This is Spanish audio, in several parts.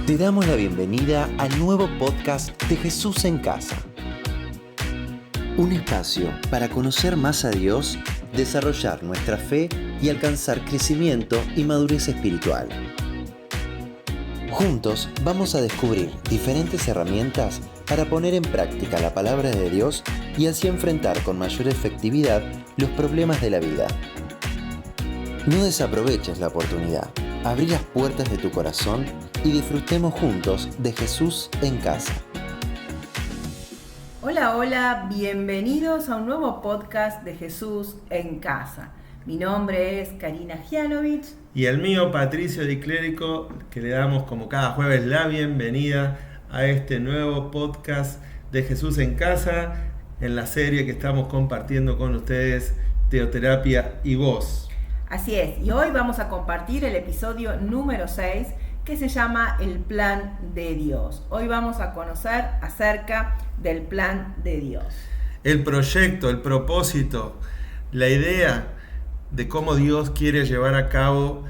Te damos la bienvenida al nuevo podcast de Jesús en Casa. Un espacio para conocer más a Dios, desarrollar nuestra fe y alcanzar crecimiento y madurez espiritual. Juntos vamos a descubrir diferentes herramientas para poner en práctica la palabra de Dios y así enfrentar con mayor efectividad los problemas de la vida. No desaproveches la oportunidad. Abrí las puertas de tu corazón y disfrutemos juntos de Jesús en Casa. Hola, bienvenidos a un nuevo podcast de Jesús en Casa. Mi nombre es Karina Gianovich. Y el mío, Patricio Di Clérico, que le damos como cada jueves la bienvenida a este nuevo podcast de Jesús en Casa, en la serie que estamos compartiendo con ustedes, Teoterapia y Voz. Así es, y hoy vamos a compartir el episodio número 6, que se llama El Plan de Dios. Hoy vamos a conocer acerca del Plan de Dios. El proyecto, el propósito, la idea de cómo Dios quiere llevar a cabo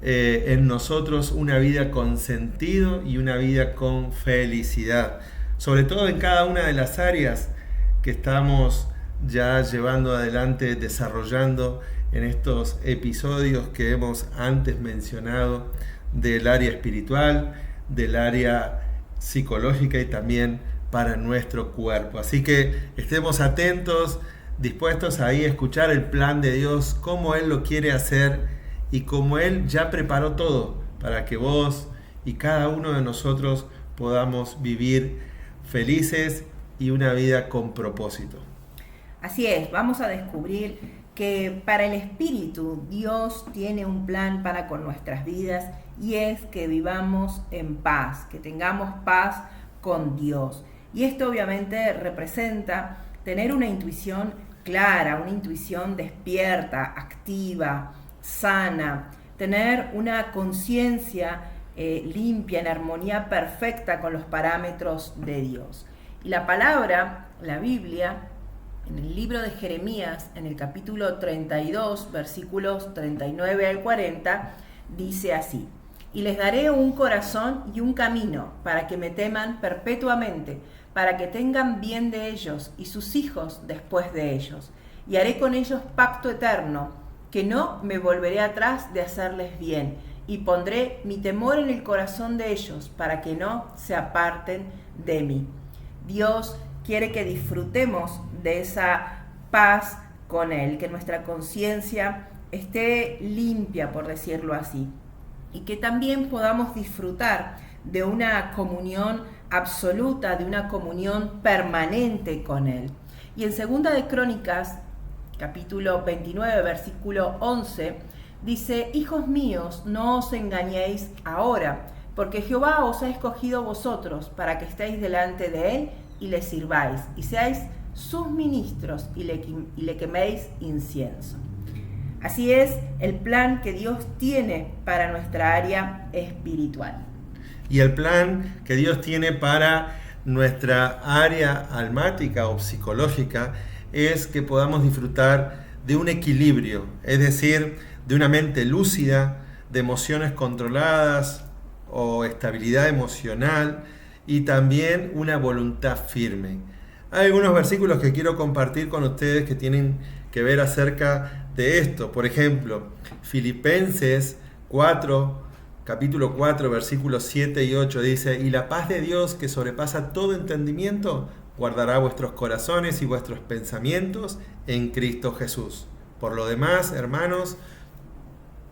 en nosotros una vida con sentido y una vida con felicidad. Sobre todo en cada una de las áreas que estamos ya llevando adelante, desarrollando en estos episodios que hemos antes mencionado, del área espiritual, del área psicológica y también para nuestro cuerpo. Así que estemos atentos, dispuestos ahí a escuchar el plan de Dios, cómo Él lo quiere hacer y cómo Él ya preparó todo para que vos y cada uno de nosotros podamos vivir felices y una vida con propósito. Así es, vamos a descubrir que para el Espíritu Dios tiene un plan para con nuestras vidas y es que vivamos en paz, que tengamos paz con Dios. Y esto obviamente representa tener una intuición clara, una intuición despierta, activa, sana, tener una conciencia limpia, en armonía perfecta con los parámetros de Dios. Y la palabra, la Biblia, en el libro de Jeremías, en el capítulo 32, versículos 39 al 40, dice así: Y les daré un corazón y un camino para que me teman perpetuamente, para que tengan bien de ellos y sus hijos después de ellos. Y haré con ellos pacto eterno, que no me volveré atrás de hacerles bien, y pondré mi temor en el corazón de ellos, para que no se aparten de mí. Dios quiere que disfrutemos de esa paz con Él, que nuestra conciencia esté limpia, por decirlo así, y que también podamos disfrutar de una comunión absoluta, de una comunión permanente con Él. Y en Segunda de Crónicas, capítulo 29, versículo 11, dice: Hijos míos, no os engañéis ahora, porque Jehová os ha escogido vosotros para que estéis delante de Él y le sirváis, y seáis sus ministros y le queméis incienso. Así es el plan que Dios tiene para nuestra área espiritual. Y el plan que Dios tiene para nuestra área almática o psicológica es que podamos disfrutar de un equilibrio, es decir, de una mente lúcida, de emociones controladas o estabilidad emocional, y también una voluntad firme. Hay algunos versículos que quiero compartir con ustedes que tienen que ver acerca de esto. Por ejemplo, Filipenses 4, capítulo 4, versículos 7 y 8 dice: Y la paz de Dios, que sobrepasa todo entendimiento, guardará vuestros corazones y vuestros pensamientos en Cristo Jesús. Por lo demás, hermanos,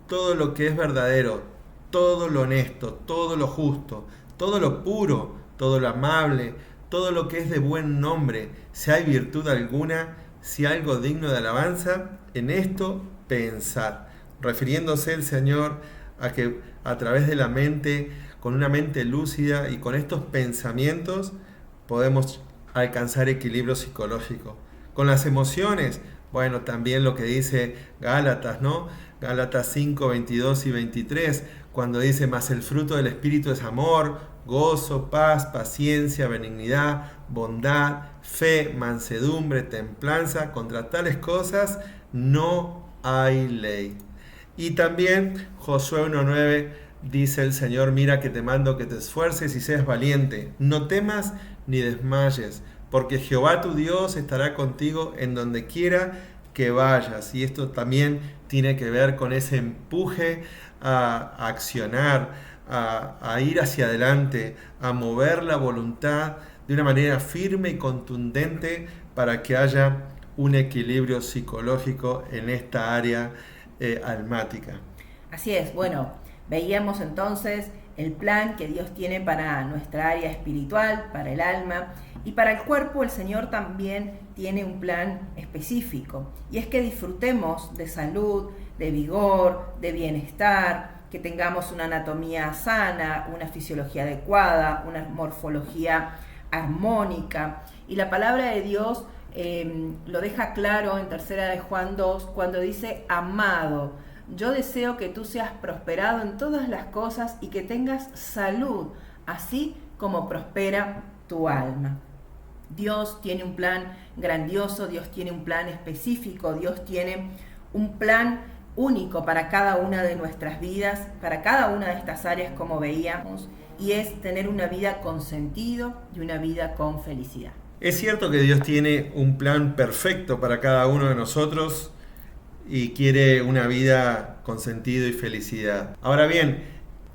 todo lo que es verdadero, todo lo honesto, todo lo justo, todo lo puro, todo lo amable, todo lo que es de buen nombre, si hay virtud alguna, si algo digno de alabanza, en esto pensad. Refiriéndose el Señor a que a través de la mente, con una mente lúcida y con estos pensamientos, podemos alcanzar equilibrio psicológico. Con las emociones, bueno, también lo que dice Gálatas, ¿no? Gálatas 5, 22 y 23, cuando dice: mas el fruto del Espíritu es amor, gozo, paz, paciencia, benignidad, bondad, fe, mansedumbre, templanza. Contra tales cosas no hay ley. Y también Josué 1:9 dice el Señor: mira que te mando que te esfuerces y seas valiente, no temas ni desmayes, porque Jehová tu Dios estará contigo en donde quiera que vayas. Y esto también tiene que ver con ese empuje a accionar, a ir hacia adelante, a mover la voluntad de una manera firme y contundente para que haya un equilibrio psicológico en esta área almática. Así es, bueno, veíamos entonces el plan que Dios tiene para nuestra área espiritual, para el alma, y para el cuerpo el Señor también tiene un plan específico, y es que disfrutemos de salud, de vigor, de bienestar, que tengamos una anatomía sana, una fisiología adecuada, una morfología armónica. Y la palabra de Dios lo deja claro en 3 de Juan 2, cuando dice: amado, yo deseo que tú seas prosperado en todas las cosas y que tengas salud, así como prospera tu alma. Dios tiene un plan grandioso, Dios tiene un plan específico, Dios tiene un plan único para cada una de nuestras vidas, para cada una de estas áreas, como veíamos, y es tener una vida con sentido y una vida con felicidad. Es cierto que Dios tiene un plan perfecto para cada uno de nosotros y quiere una vida con sentido y felicidad. Ahora bien,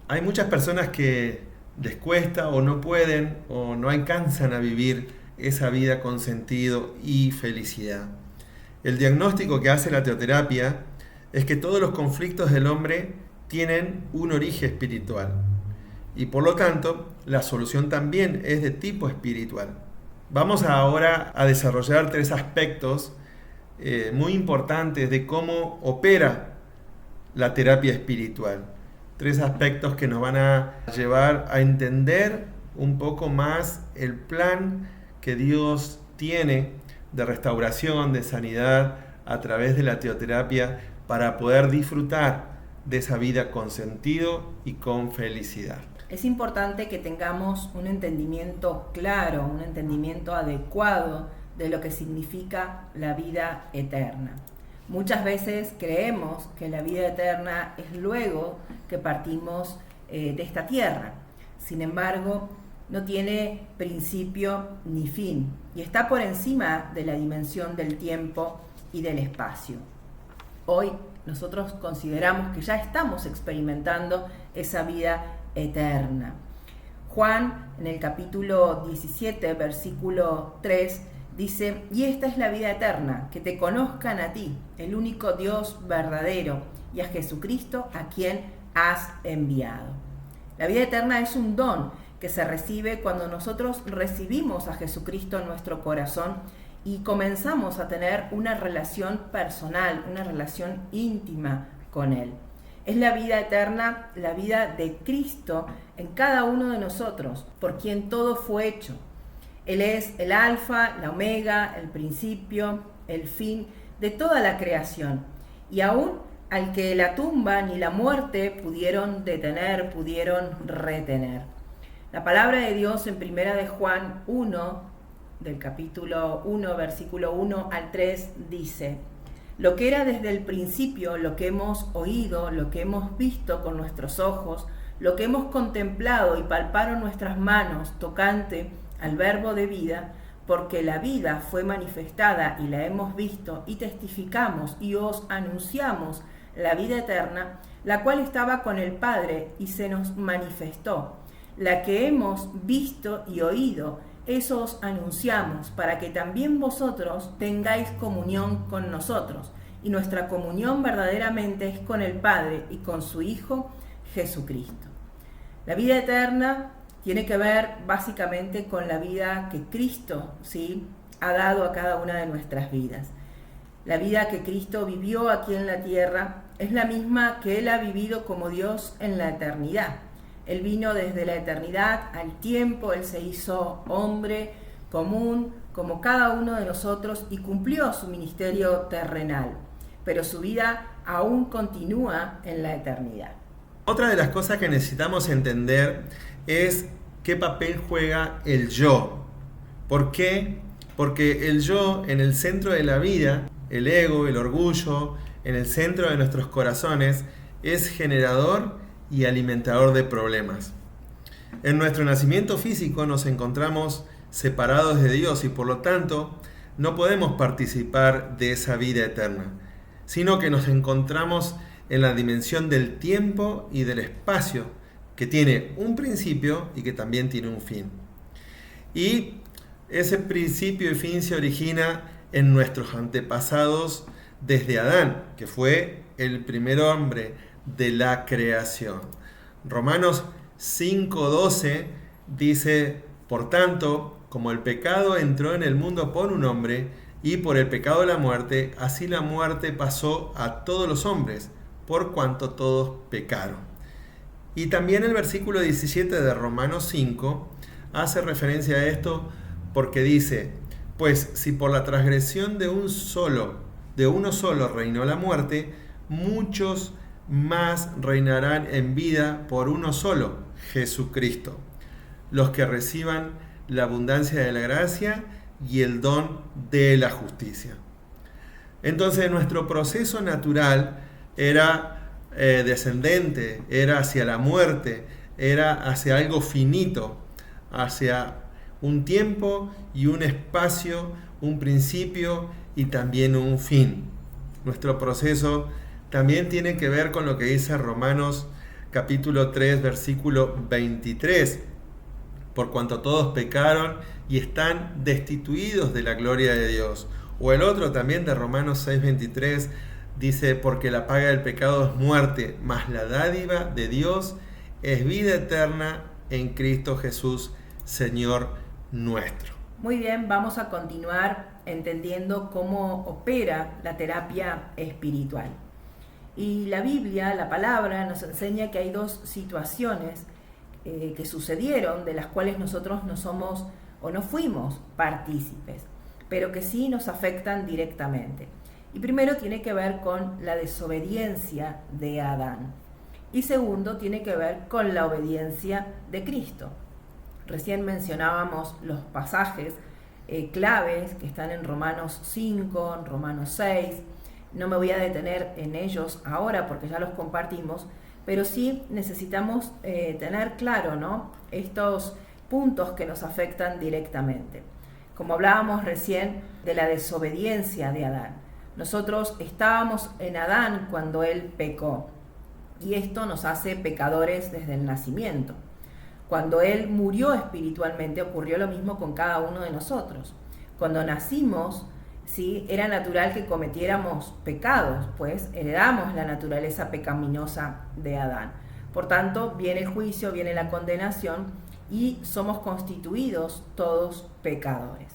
hay muchas personas que les cuesta o no pueden o no alcanzan a vivir esa vida con sentido y felicidad. El diagnóstico que hace la teoterapia es que todos los conflictos del hombre tienen un origen espiritual y por lo tanto la solución también es de tipo espiritual. Vamos ahora a desarrollar 3 aspectos muy importantes de cómo opera la terapia espiritual. 3 aspectos que nos van a llevar a entender un poco más el plan que Dios tiene de restauración, de sanidad a través de la teoterapia para poder disfrutar de esa vida con sentido y con felicidad. Es importante que tengamos un entendimiento claro, un entendimiento adecuado de lo que significa la vida eterna. Muchas veces creemos que la vida eterna es luego que partimos de esta tierra. Sin embargo, no tiene principio ni fin y está por encima de la dimensión del tiempo y del espacio. Hoy nosotros consideramos que ya estamos experimentando esa vida eterna. Juan, en el capítulo 17, versículo 3, dice: y esta es la vida eterna, que te conozcan a ti, el único Dios verdadero, y a Jesucristo, a quien has enviado. La vida eterna es un don que se recibe cuando nosotros recibimos a Jesucristo en nuestro corazón y comenzamos a tener una relación personal, una relación íntima con Él. Es la vida eterna, la vida de Cristo en cada uno de nosotros, por quien todo fue hecho. Él es el alfa, la omega, el principio, el fin de toda la creación. Y aún al que la tumba ni la muerte pudieron detener, pudieron retener. La palabra de Dios en 1 de Juan 1, del capítulo 1, versículo 1 al 3, dice: lo que era desde el principio, lo que hemos oído, lo que hemos visto con nuestros ojos, lo que hemos contemplado y palparon nuestras manos tocante al verbo de vida, porque la vida fue manifestada y la hemos visto y testificamos y os anunciamos la vida eterna, la cual estaba con el Padre y se nos manifestó. La que hemos visto y oído, eso os anunciamos, para que también vosotros tengáis comunión con nosotros. Y nuestra comunión verdaderamente es con el Padre y con su Hijo Jesucristo. La vida eterna tiene que ver básicamente con la vida que Cristo, ¿sí?, ha dado a cada una de nuestras vidas. La vida que Cristo vivió aquí en la tierra es la misma que Él ha vivido como Dios en la eternidad. Él vino desde la eternidad al tiempo, Él se hizo hombre común como cada uno de nosotros y cumplió su ministerio terrenal, pero su vida aún continúa en la eternidad. Otra de las cosas que necesitamos entender es qué papel juega el yo. ¿Por qué? Porque el yo en el centro de la vida, el ego, el orgullo, en el centro de nuestros corazones, es generador y alimentador de problemas. En nuestro nacimiento físico nos encontramos separados de Dios y por lo tanto no podemos participar de esa vida eterna, sino que nos encontramos en la dimensión del tiempo y del espacio, que tiene un principio y que también tiene un fin. Y ese principio y fin se origina en nuestros antepasados desde Adán, que fue el primer hombre de la creación. Romanos 5:12 dice: por tanto, como el pecado entró en el mundo por un hombre, y por el pecado la muerte, así la muerte pasó a todos los hombres, por cuanto todos pecaron. Y también el versículo 17 de Romanos 5 hace referencia a esto porque dice: pues si por la transgresión de uno solo reinó la muerte, muchos más reinarán en vida por uno solo, Jesucristo, los que reciban la abundancia de la gracia y el don de la justicia. Entonces nuestro proceso natural era descendente, era hacia la muerte, era hacia algo finito, hacia un tiempo y un espacio, un principio y también un fin. Nuestro proceso también tiene que ver con lo que dice Romanos capítulo 3, versículo 23. Por cuanto todos pecaron y están destituidos de la gloria de Dios. O el otro también de Romanos 6, 23 dice: porque la paga del pecado es muerte, mas la dádiva de Dios es vida eterna en Cristo Jesús, Señor nuestro. Muy bien, vamos a continuar entendiendo cómo opera la terapia espiritual. Y la Biblia, la palabra, nos enseña que hay dos situaciones que sucedieron, de las cuales nosotros no somos o no fuimos partícipes, pero que sí nos afectan directamente. Y primero tiene que ver con la desobediencia de Adán. Y segundo tiene que ver con la obediencia de Cristo. Recién mencionábamos los pasajes claves que están en Romanos 5, en Romanos 6. No me voy a detener en ellos ahora porque ya los compartimos, pero sí necesitamos tener claro, ¿no?, estos puntos que nos afectan directamente. Como hablábamos recién de la desobediencia de Adán. Nosotros estábamos en Adán cuando él pecó, y esto nos hace pecadores desde el nacimiento. Cuando él murió espiritualmente ocurrió lo mismo con cada uno de nosotros. Cuando nacimos, ¿sí?, era natural que cometiéramos pecados, pues heredamos la naturaleza pecaminosa de Adán. Por tanto, viene el juicio, viene la condenación y somos constituidos todos pecadores.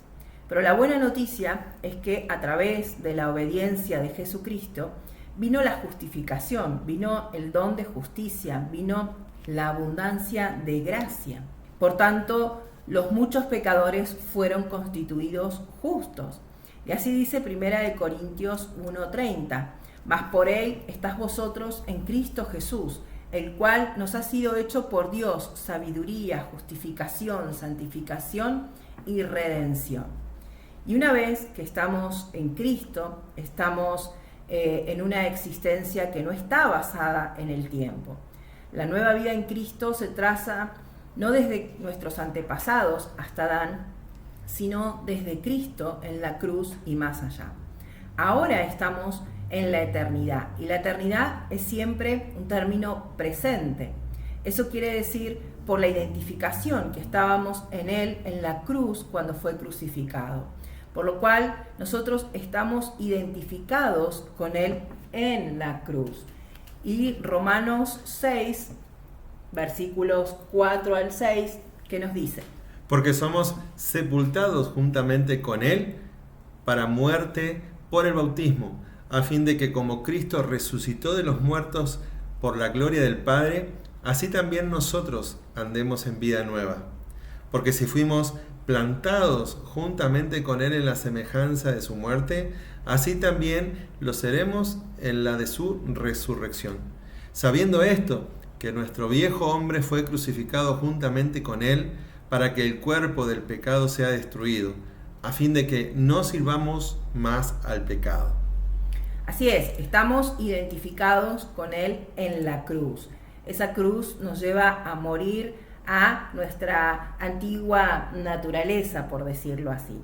Pero la buena noticia es que a través de la obediencia de Jesucristo vino la justificación, vino el don de justicia, vino la abundancia de gracia. Por tanto, los muchos pecadores fueron constituidos justos. Y así dice 1 Corintios 1:30, mas por él estás vosotros en Cristo Jesús, el cual nos ha sido hecho por Dios sabiduría, justificación, santificación y redención. Y una vez que estamos en Cristo, estamos en una existencia que no está basada en el tiempo. La nueva vida en Cristo se traza no desde nuestros antepasados hasta Adán, sino desde Cristo en la cruz y más allá. Ahora estamos en la eternidad, y la eternidad es siempre un término presente. Eso quiere decir por la identificación que estábamos en él en la cruz cuando fue crucificado. Por lo cual nosotros estamos identificados con él en la cruz. Y Romanos 6, versículos 4 al 6, ¿qué nos dice? Porque somos sepultados juntamente con él para muerte por el bautismo, a fin de que como Cristo resucitó de los muertos por la gloria del Padre, así también nosotros andemos en vida nueva. Porque si fuimos plantados juntamente con él en la semejanza de su muerte, así también lo seremos en la de su resurrección. Sabiendo esto, que nuestro viejo hombre fue crucificado juntamente con él, para que el cuerpo del pecado sea destruido, a fin de que no sirvamos más al pecado. Así es, estamos identificados con él en la cruz. Esa cruz nos lleva a morir a nuestra antigua naturaleza, por decirlo así.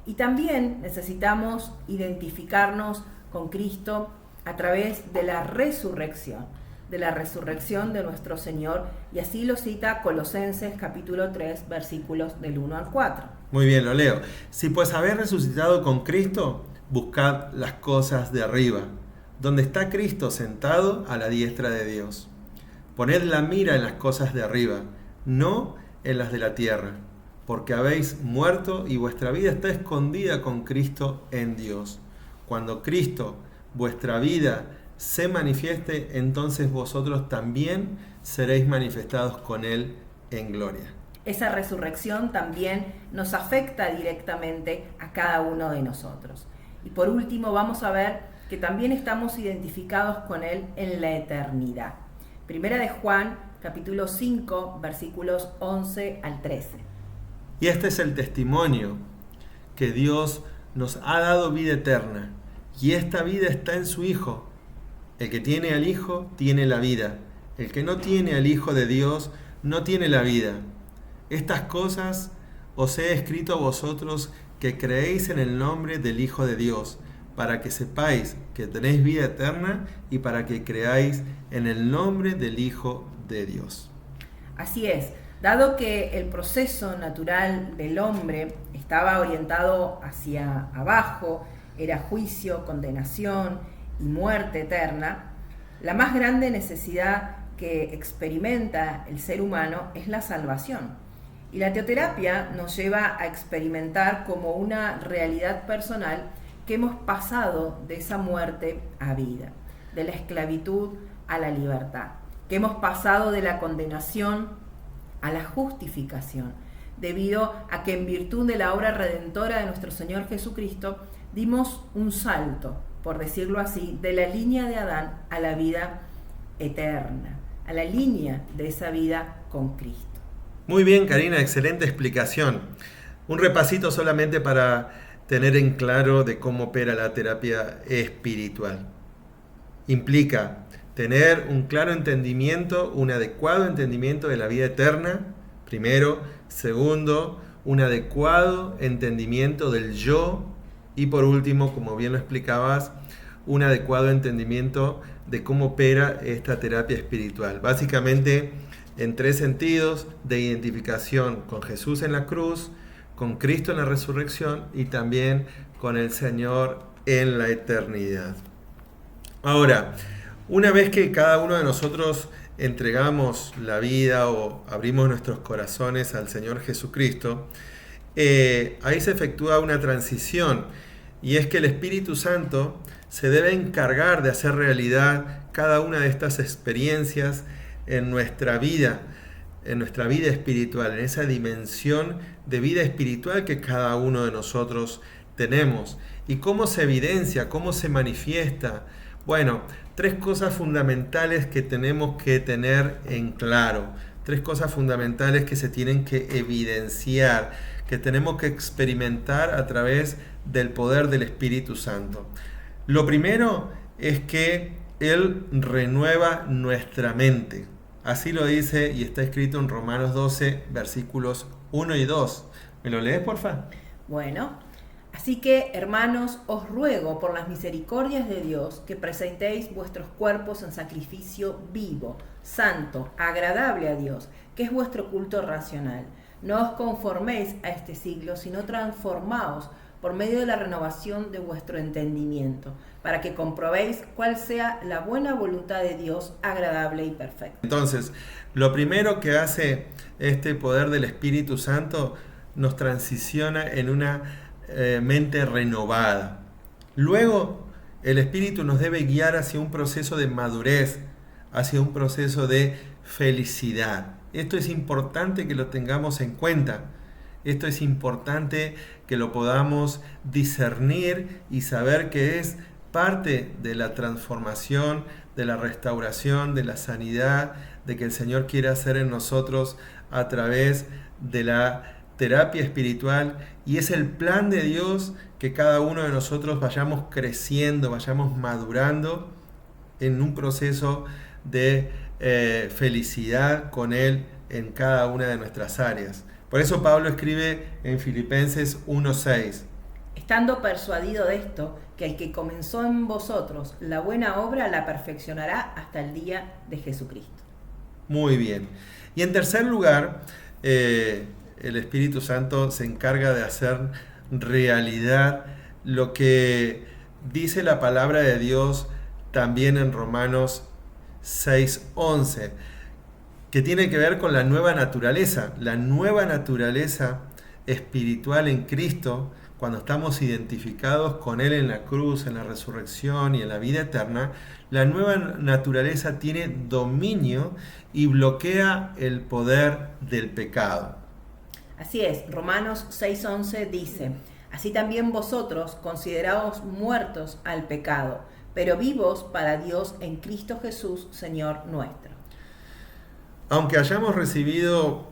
Y también necesitamos identificarnos con Cristo a través de la resurrección de nuestro Señor, y así lo cita Colosenses capítulo 3, versículos del 1 al 4. Muy bien, lo leo. Si pues habéis resucitado con Cristo, buscad las cosas de arriba, donde está Cristo sentado a la diestra de Dios. Poned la mira en las cosas de arriba, no en las de la tierra, porque habéis muerto y vuestra vida está escondida con Cristo en Dios. Cuando Cristo, vuestra vida, se manifieste, entonces vosotros también seréis manifestados con Él en gloria. Esa resurrección también nos afecta directamente a cada uno de nosotros. Y por último vamos a ver que también estamos identificados con Él en la eternidad. Primera de Juan, capítulo 5, versículos 11 al 13. Y este es el testimonio, que Dios nos ha dado vida eterna, y esta vida está en su Hijo. El que tiene al Hijo tiene la vida. El que no tiene al Hijo de Dios no tiene la vida. Estas cosas os he escrito a vosotros que creéis en el nombre del Hijo de Dios, para que sepáis que tenéis vida eterna y para que creáis en el nombre del Hijo de Dios. Así es, dado que el proceso natural del hombre estaba orientado hacia abajo, era juicio, condenación y muerte eterna, la más grande necesidad que experimenta el ser humano es la salvación. Y la teoterapia nos lleva a experimentar como una realidad personal que hemos pasado de esa muerte a vida, de la esclavitud a la libertad, que hemos pasado de la condenación a la justificación, debido a que en virtud de la obra redentora de nuestro Señor Jesucristo dimos un salto, por decirlo así, de la línea de Adán a la vida eterna, a la línea de esa vida con Cristo. Muy bien, Karina, excelente explicación. Un repasito solamente para tener en claro de cómo opera la terapia espiritual. Implica tener un claro entendimiento, un adecuado entendimiento de la vida eterna, primero. Segundo, un adecuado entendimiento del yo. Y por último, como bien lo explicabas, un adecuado entendimiento de cómo opera esta terapia espiritual. Básicamente en tres sentidos: de identificación con Jesús en la cruz, con Cristo en la resurrección y también con el Señor en la eternidad. Ahora, una vez que cada uno de nosotros entregamos la vida o abrimos nuestros corazones al Señor Jesucristo, ahí se efectúa una transición, y es que el Espíritu Santo se debe encargar de hacer realidad cada una de estas experiencias en nuestra vida espiritual, en esa dimensión de vida espiritual que cada uno de nosotros tenemos. ¿Y cómo se evidencia? ¿Cómo se manifiesta? Bueno, tres cosas fundamentales que tenemos que tener en claro, tres cosas fundamentales que se tienen que evidenciar, que tenemos que experimentar a través del poder del Espíritu Santo. Lo primero es que Él renueva nuestra mente. Así lo dice y está escrito en Romanos 12, versículos 1 y 2. ¿Me lo lees, porfa? Bueno, así que, hermanos, os ruego por las misericordias de Dios que presentéis vuestros cuerpos en sacrificio vivo, santo, agradable a Dios, que es vuestro culto racional. No os conforméis a este siglo, sino transformaos por medio de la renovación de vuestro entendimiento, para que comprobéis cuál sea la buena voluntad de Dios, agradable y perfecta. Entonces, lo primero que hace este poder del Espíritu Santo, nos transiciona en una mente renovada. Luego, el Espíritu nos debe guiar hacia un proceso de madurez, hacia un proceso de felicidad. Esto es importante que lo tengamos en cuenta. Esto es importante que lo podamos discernir y saber que es parte de la transformación, de la restauración, de la sanidad, de que el Señor quiere hacer en nosotros a través de la terapia espiritual, y es el plan de Dios que cada uno de nosotros vayamos creciendo, vayamos madurando en un proceso de felicidad con Él en cada una de nuestras áreas. Por eso Pablo escribe en Filipenses 1:6. Estando persuadido de esto, que el que comenzó en vosotros la buena obra la perfeccionará hasta el día de Jesucristo. Muy bien. Y en tercer lugar, el Espíritu Santo se encarga de hacer realidad lo que dice la palabra de Dios también en Romanos 6:11, que tiene que ver con la nueva naturaleza espiritual en Cristo. Cuando estamos identificados con Él en la cruz, en la resurrección y en la vida eterna, la nueva naturaleza tiene dominio y bloquea el poder del pecado. Así es, Romanos 6:11 dice: así también vosotros consideraos muertos al pecado, pero vivos para Dios en Cristo Jesús, Señor nuestro. Aunque hayamos recibido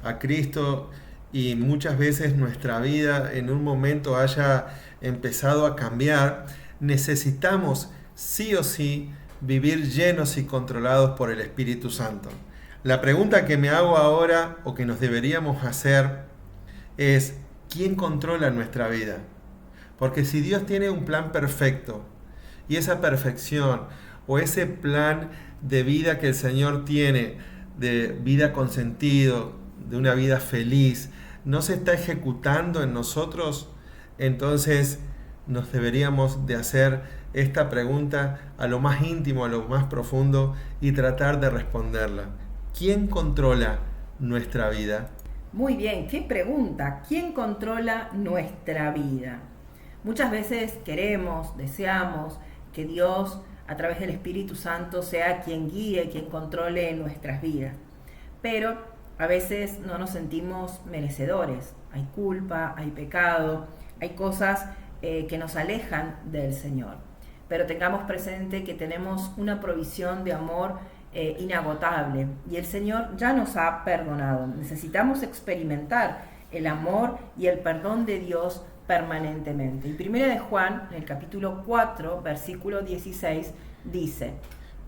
a Cristo y muchas veces nuestra vida en un momento haya empezado a cambiar, necesitamos sí o sí vivir llenos y controlados por el Espíritu Santo. La pregunta que me hago ahora, o que nos deberíamos hacer, es: ¿quién controla nuestra vida? Porque si Dios tiene un plan perfecto, y esa perfección o ese plan de vida que el Señor tiene, de vida con sentido, de una vida feliz, no se está ejecutando en nosotros, entonces nos deberíamos de hacer esta pregunta a lo más íntimo, a lo más profundo, y tratar de responderla. ¿Quién controla nuestra vida? Muy bien, qué pregunta. ¿Quién controla nuestra vida? Muchas veces queremos, deseamos que Dios, a través del Espíritu Santo, sea quien guíe, quien controle nuestras vidas. Pero a veces no nos sentimos merecedores. Hay culpa, hay pecado, hay cosas que nos alejan del Señor. Pero tengamos presente que tenemos una provisión de amor inagotable, y el Señor ya nos ha perdonado. Necesitamos experimentar el amor y el perdón de Dios permanentemente. Y Primera de Juan, en el capítulo 4, versículo 16, dice: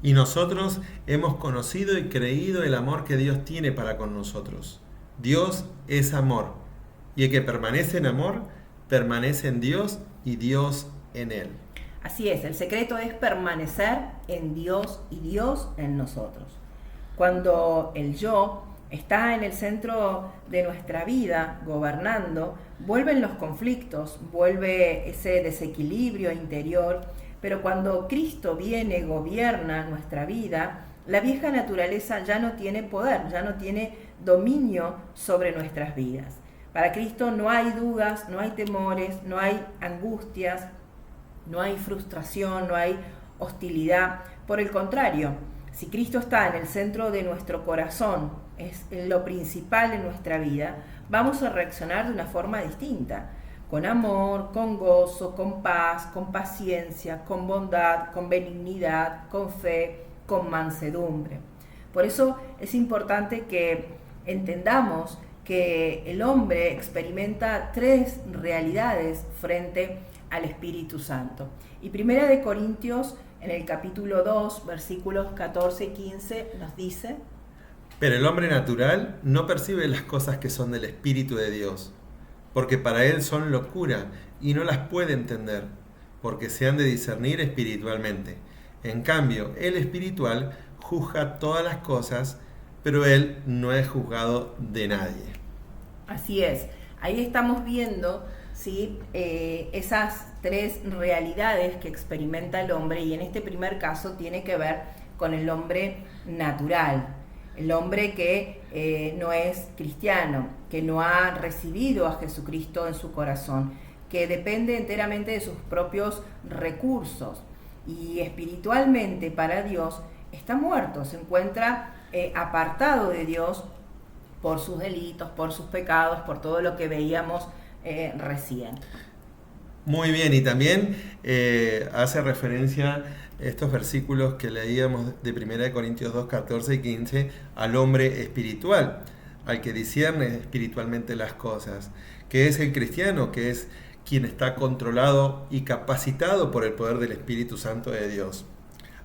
y nosotros hemos conocido y creído el amor que Dios tiene para con nosotros. Dios es amor, y el que permanece en amor, permanece en Dios y Dios en él. Así es, el secreto es permanecer en Dios y Dios en nosotros. Cuando el yo está en el centro de nuestra vida, gobernando, vuelven los conflictos, vuelve ese desequilibrio interior, pero cuando Cristo viene, gobierna nuestra vida, la vieja naturaleza ya no tiene poder, ya no tiene dominio sobre nuestras vidas. Para Cristo no hay dudas, no hay temores, no hay angustias, no hay frustración, no hay hostilidad. Por el contrario, si Cristo está en el centro de nuestro corazón, es lo principal en nuestra vida, vamos a reaccionar de una forma distinta, con amor, con gozo, con paz, con paciencia, con bondad, con benignidad, con fe, con mansedumbre. Por eso es importante que entendamos que el hombre experimenta tres realidades frente al Espíritu Santo. Y Primera de Corintios, en el capítulo 2, versículos 14 y 15, nos dice: pero el hombre natural no percibe las cosas que son del Espíritu de Dios, porque para él son locura y no las puede entender, porque se han de discernir espiritualmente. En cambio, el espiritual juzga todas las cosas, pero él no es juzgado de nadie. Así es, ahí estamos viendo, ¿sí?, esas tres realidades que experimenta el hombre, y en este primer caso tiene que ver con el hombre natural, el hombre que no es cristiano, que no ha recibido a Jesucristo en su corazón, que depende enteramente de sus propios recursos, y espiritualmente para Dios está muerto, se encuentra apartado de Dios por sus delitos, por sus pecados, por todo lo que veíamos recién. Muy bien, y también hace referencia estos versículos que leíamos de 1 Corintios 2, 14 y 15 al hombre espiritual, al que discierne espiritualmente las cosas, que es el cristiano, que es quien está controlado y capacitado por el poder del Espíritu Santo de Dios.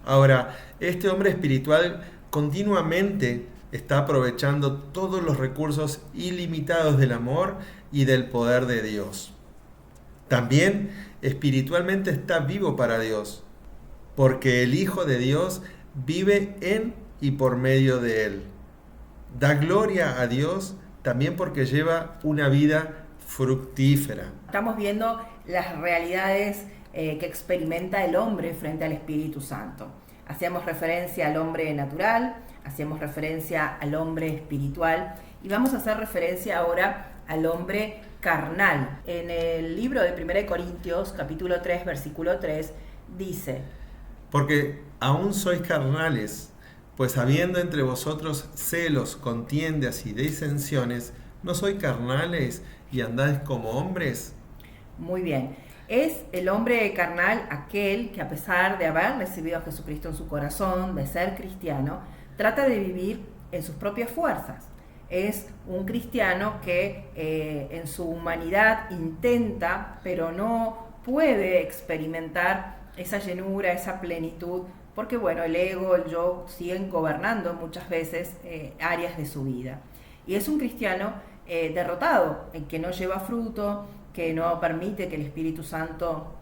Ahora, este hombre espiritual continuamente está aprovechando todos los recursos ilimitados del amor y del poder de Dios. También espiritualmente está vivo para Dios, porque el Hijo de Dios vive en y por medio de él. Da gloria a Dios también porque lleva una vida fructífera. Estamos viendo las realidades que experimenta el hombre frente al Espíritu Santo. Hacíamos referencia al hombre natural, hacíamos referencia al hombre espiritual y vamos a hacer referencia ahora al hombre carnal. En el libro de 1 Corintios, capítulo 3, versículo 3, dice: Porque aún sois carnales, pues habiendo entre vosotros celos, contiendas y disensiones, ¿no sois carnales y andáis como hombres? Muy bien. Es el hombre carnal aquel que, a pesar de haber recibido a Jesucristo en su corazón, de ser cristiano, trata de vivir en sus propias fuerzas. Es un cristiano que en su humanidad intenta, pero no puede experimentar esa llenura, esa plenitud, porque bueno, el ego, el yo siguen gobernando muchas veces áreas de su vida. Y es un cristiano derrotado, en que no lleva fruto, que no permite que el Espíritu Santo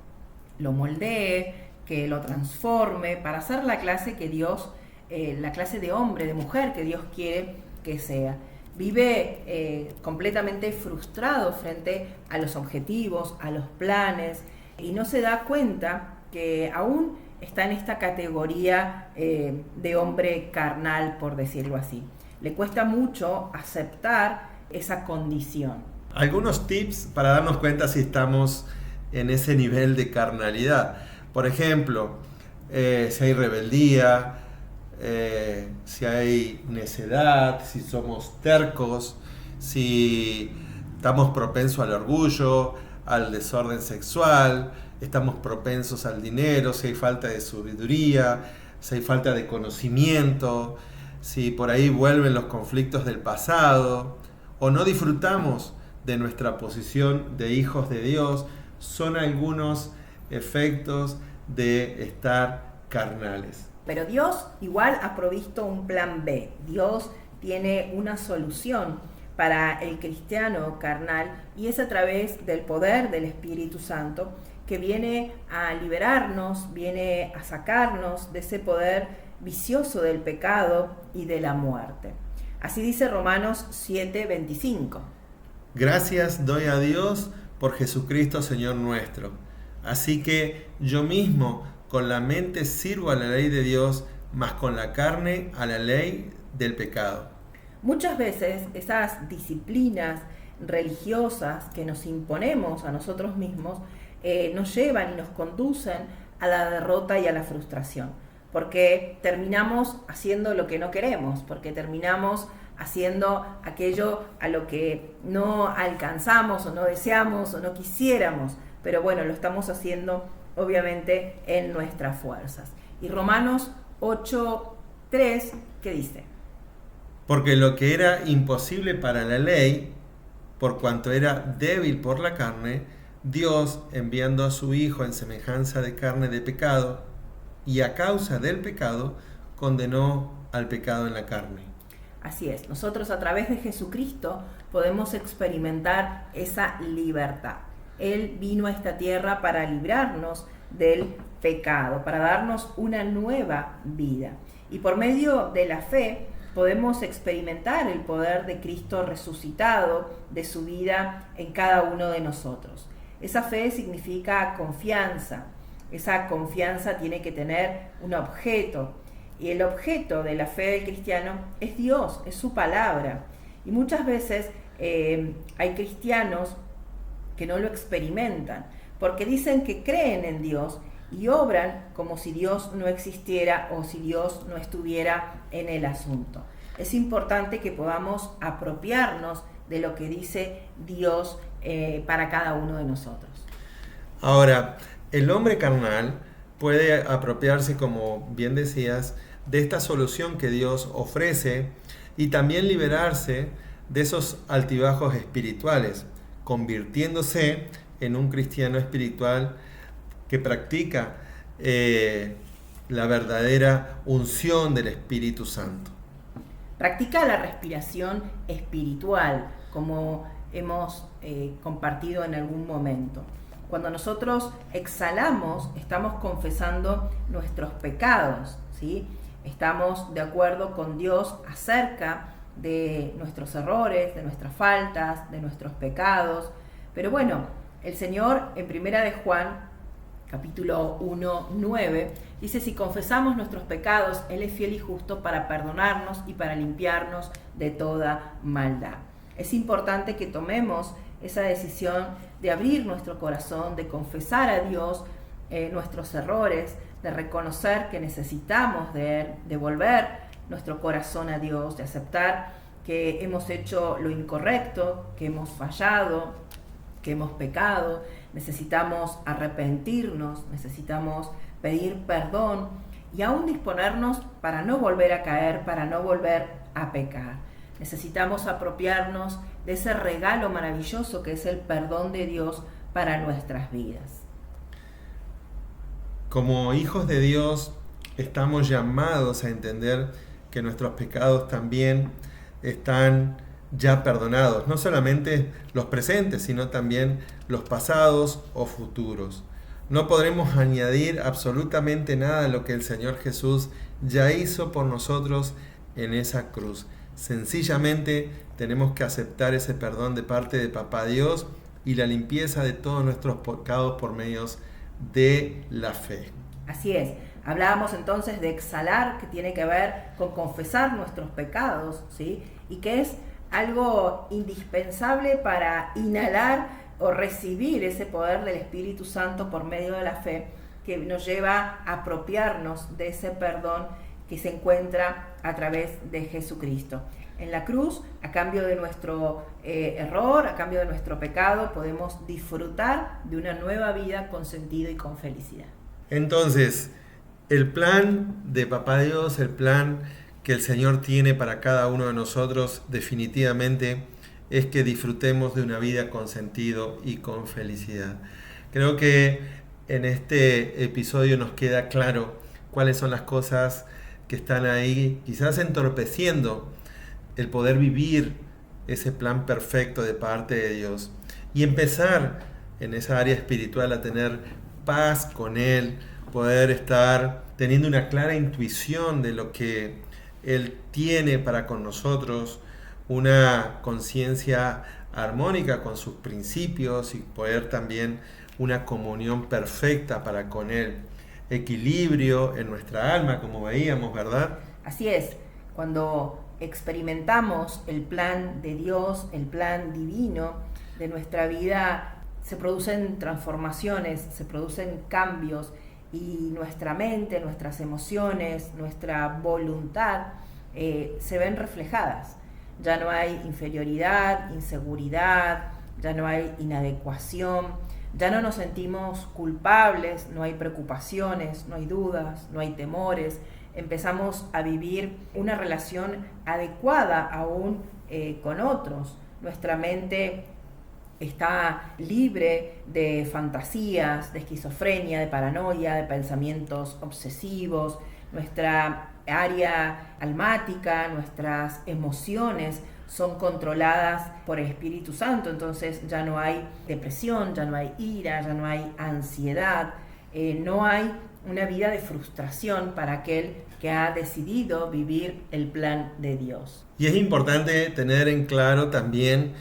lo moldee, que lo transforme para ser la clase que Dios, la clase de hombre, de mujer que Dios quiere que sea. Vive completamente frustrado frente a los objetivos, a los planes, y no se da cuenta que aún está en esta categoría de hombre carnal, por decirlo así. Le cuesta mucho aceptar esa condición. Algunos tips para darnos cuenta si estamos en ese nivel de carnalidad. Por ejemplo, si hay rebeldía, si hay necedad, si somos tercos, si estamos propensos al orgullo, al desorden sexual, estamos propensos al dinero, si hay falta de sabiduría, si hay falta de conocimiento, si por ahí vuelven los conflictos del pasado, o no disfrutamos de nuestra posición de hijos de Dios, son algunos efectos de estar carnales. Pero Dios igual ha provisto un plan B. Dios tiene una solución para el cristiano carnal y es a través del poder del Espíritu Santo que viene a liberarnos, viene a sacarnos de ese poder vicioso del pecado y de la muerte. Así dice Romanos 7:25. Gracias doy a Dios por Jesucristo Señor nuestro. Así que yo mismo con la mente sirvo a la ley de Dios, mas con la carne a la ley del pecado. Muchas veces esas disciplinas religiosas que nos imponemos a nosotros mismos nos llevan y nos conducen a la derrota y a la frustración, porque terminamos haciendo lo que no queremos, porque terminamos haciendo aquello a lo que no alcanzamos o no deseamos o no quisiéramos, pero bueno, lo estamos haciendo obviamente en nuestras fuerzas. Y Romanos 8:3, ¿qué dice? Porque lo que era imposible para la ley, por cuanto era débil por la carne, Dios, enviando a su Hijo en semejanza de carne de pecado, y a causa del pecado, condenó al pecado en la carne. Así es, nosotros a través de Jesucristo podemos experimentar esa libertad. Él vino a esta tierra para librarnos del pecado, para darnos una nueva vida. Y por medio de la fe podemos experimentar el poder de Cristo resucitado, de su vida en cada uno de nosotros. Esa fe significa confianza. Esa confianza tiene que tener un objeto. Y el objeto de la fe del cristiano es Dios, es su palabra. Y muchas veces hay cristianos que no lo experimentan, porque dicen que creen en Dios y obran como si Dios no existiera o si Dios no estuviera en el asunto. Es importante que podamos apropiarnos de lo que dice Dios para cada uno de nosotros. Ahora, el hombre carnal puede apropiarse, como bien decías, de esta solución que Dios ofrece y también liberarse de esos altibajos espirituales, convirtiéndose en un cristiano espiritual que practica la verdadera unción del Espíritu Santo. Practica la respiración espiritual, como hemos compartido en algún momento. Cuando nosotros exhalamos, estamos confesando nuestros pecados, ¿sí? Estamos de acuerdo con Dios acerca de nuestros errores, de nuestras faltas, de nuestros pecados. Pero bueno, el Señor en Primera de Juan, capítulo 1, 9, dice: si confesamos nuestros pecados, Él es fiel y justo para perdonarnos y para limpiarnos de toda maldad. Es importante que tomemos esa decisión de abrir nuestro corazón, de confesar a Dios nuestros errores, de reconocer que necesitamos de Él, de volver nuestro corazón a Dios, de aceptar que hemos hecho lo incorrecto, que hemos fallado, que hemos pecado. Necesitamos arrepentirnos, necesitamos pedir perdón y aún disponernos para no volver a caer, para no volver a pecar. Necesitamos apropiarnos de ese regalo maravilloso que es el perdón de Dios para nuestras vidas. Como hijos de Dios, estamos llamados a entender que nuestros pecados también están ya perdonados, no solamente los presentes, sino también los pasados o futuros. No podremos añadir absolutamente nada a lo que el Señor Jesús ya hizo por nosotros en esa cruz. Sencillamente tenemos que aceptar ese perdón de parte de Papá Dios y la limpieza de todos nuestros pecados por medio de la fe. Así es. Hablábamos entonces de exhalar, que tiene que ver con confesar nuestros pecados, ¿sí? Y que es algo indispensable para inhalar o recibir ese poder del Espíritu Santo por medio de la fe, que nos lleva a apropiarnos de ese perdón que se encuentra a través de Jesucristo. En la cruz, a cambio de nuestro error, a cambio de nuestro pecado, podemos disfrutar de una nueva vida con sentido y con felicidad. Entonces, el plan de Papá Dios, el plan que el Señor tiene para cada uno de nosotros, definitivamente es que disfrutemos de una vida con sentido y con felicidad. Creo que en este episodio nos queda claro cuáles son las cosas que están ahí, quizás entorpeciendo el poder vivir ese plan perfecto de parte de Dios y empezar en esa área espiritual a tener paz con Él, poder estar teniendo una clara intuición de lo que Él tiene para con nosotros, una conciencia armónica con sus principios y poder también una comunión perfecta para con Él, equilibrio en nuestra alma, como veíamos, ¿verdad? Así es, cuando experimentamos el plan de Dios, el plan divino de nuestra vida, se producen transformaciones, se producen cambios y nuestra mente, nuestras emociones, nuestra voluntad se ven reflejadas. Ya no hay inferioridad, inseguridad, ya no hay inadecuación, ya no nos sentimos culpables, no hay preocupaciones, no hay dudas, no hay temores. Empezamos a vivir una relación adecuada aún con otros. Nuestra mente está libre de fantasías, de esquizofrenia, de paranoia, de pensamientos obsesivos. Nuestra área almática, nuestras emociones son controladas por el Espíritu Santo, entonces ya no hay depresión, ya no hay ira, ya no hay ansiedad, no hay una vida de frustración para aquel que ha decidido vivir el plan de Dios. Y es importante tener en claro también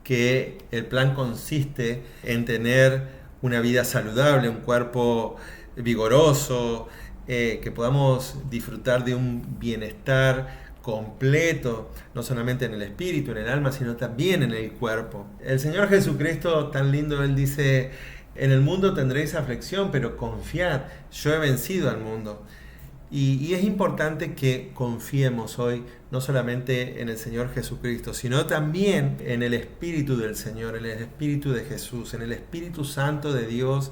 que el plan consiste en tener una vida saludable, un cuerpo vigoroso, que podamos disfrutar de un bienestar completo, no solamente en el espíritu, en el alma, sino también en el cuerpo. El Señor Jesucristo, tan lindo, Él dice: en el mundo tendréis aflicción, pero confiad, yo he vencido al mundo. Y es importante que confiemos hoy no solamente en el Señor Jesucristo, sino también en el Espíritu del Señor, en el Espíritu de Jesús, en el Espíritu Santo de Dios,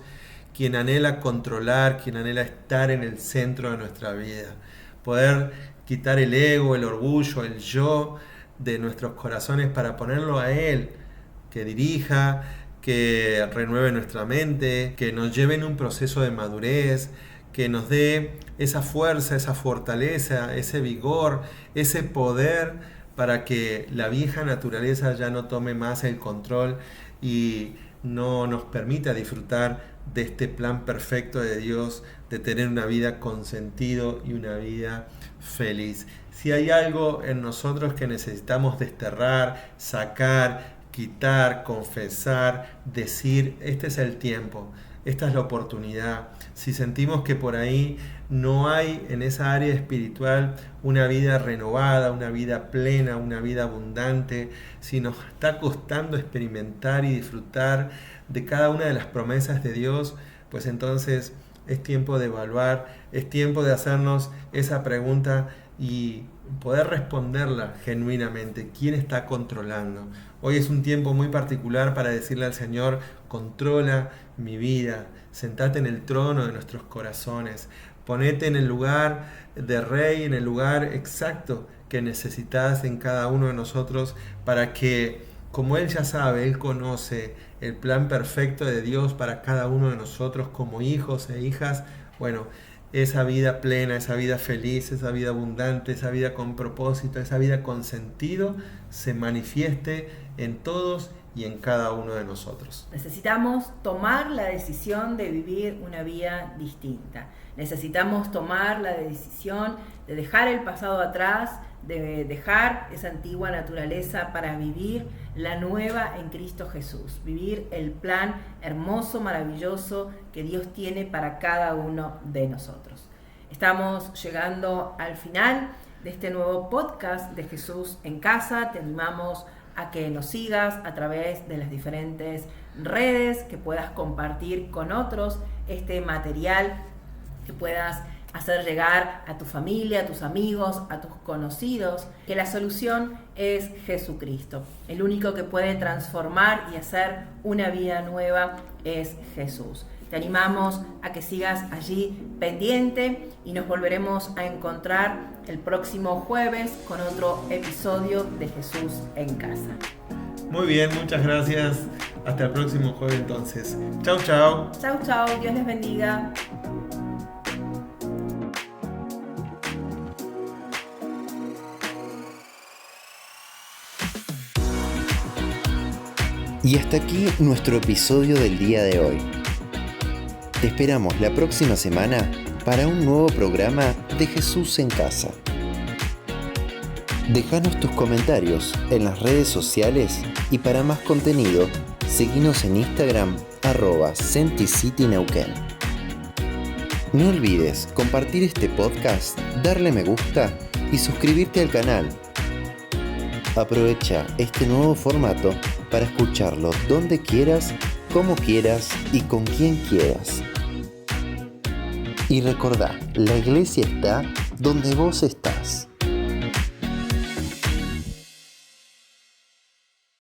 quien anhela controlar, quien anhela estar en el centro de nuestra vida. Poder quitar el ego, el orgullo, el yo de nuestros corazones para ponerlo a Él, que dirija, que renueve nuestra mente, que nos lleve en un proceso de madurez, que nos dé esa fuerza, esa fortaleza, ese vigor, ese poder para que la vieja naturaleza ya no tome más el control y no nos permita disfrutar de este plan perfecto de Dios, de tener una vida con sentido y una vida feliz. Si hay algo en nosotros que necesitamos desterrar, sacar, quitar, confesar, decir, este es el tiempo, esta es la oportunidad. Si sentimos que por ahí no hay en esa área espiritual una vida renovada, una vida plena, una vida abundante, si nos está costando experimentar y disfrutar de cada una de las promesas de Dios, pues entonces es tiempo de evaluar, es tiempo de hacernos esa pregunta y poder responderla genuinamente. ¿Quién está controlando? Hoy es un tiempo muy particular para decirle al Señor: controla mi vida, sentate en el trono de nuestros corazones, ponete en el lugar de rey, en el lugar exacto que necesitas en cada uno de nosotros, para que, como Él ya sabe, Él conoce el plan perfecto de Dios para cada uno de nosotros como hijos e hijas, bueno, esa vida plena, esa vida feliz, esa vida abundante, esa vida con propósito, esa vida con sentido, se manifieste en todos y en cada uno de nosotros. Necesitamos tomar la decisión de vivir una vida distinta. Necesitamos tomar la decisión de dejar el pasado atrás, de dejar esa antigua naturaleza para vivir la nueva en Cristo Jesús, vivir el plan hermoso, maravilloso que Dios tiene para cada uno de nosotros. Estamos llegando al final de este nuevo podcast de Jesús en Casa. Te animamos a que nos sigas a través de las diferentes redes, que puedas compartir con otros este material, que puedas hacer llegar a tu familia, a tus amigos, a tus conocidos, que la solución es Jesucristo. El único que puede transformar y hacer una vida nueva es Jesús. Te animamos a que sigas allí pendiente y nos volveremos a encontrar el próximo jueves con otro episodio de Jesús en Casa. Muy bien, muchas gracias. Hasta el próximo jueves entonces. Chau, chau. Chau, chau. Dios les bendiga. Y hasta aquí nuestro episodio del día de hoy. Te esperamos la próxima semana para un nuevo programa de Jesús en Casa. Déjanos tus comentarios en las redes sociales y para más contenido, seguinos en Instagram @SentiCityNeuquén. No olvides compartir este podcast, darle me gusta y suscribirte al canal. Aprovecha este nuevo formato para escucharlo donde quieras, como quieras y con quien quieras. Y recordá, la iglesia está donde vos estás.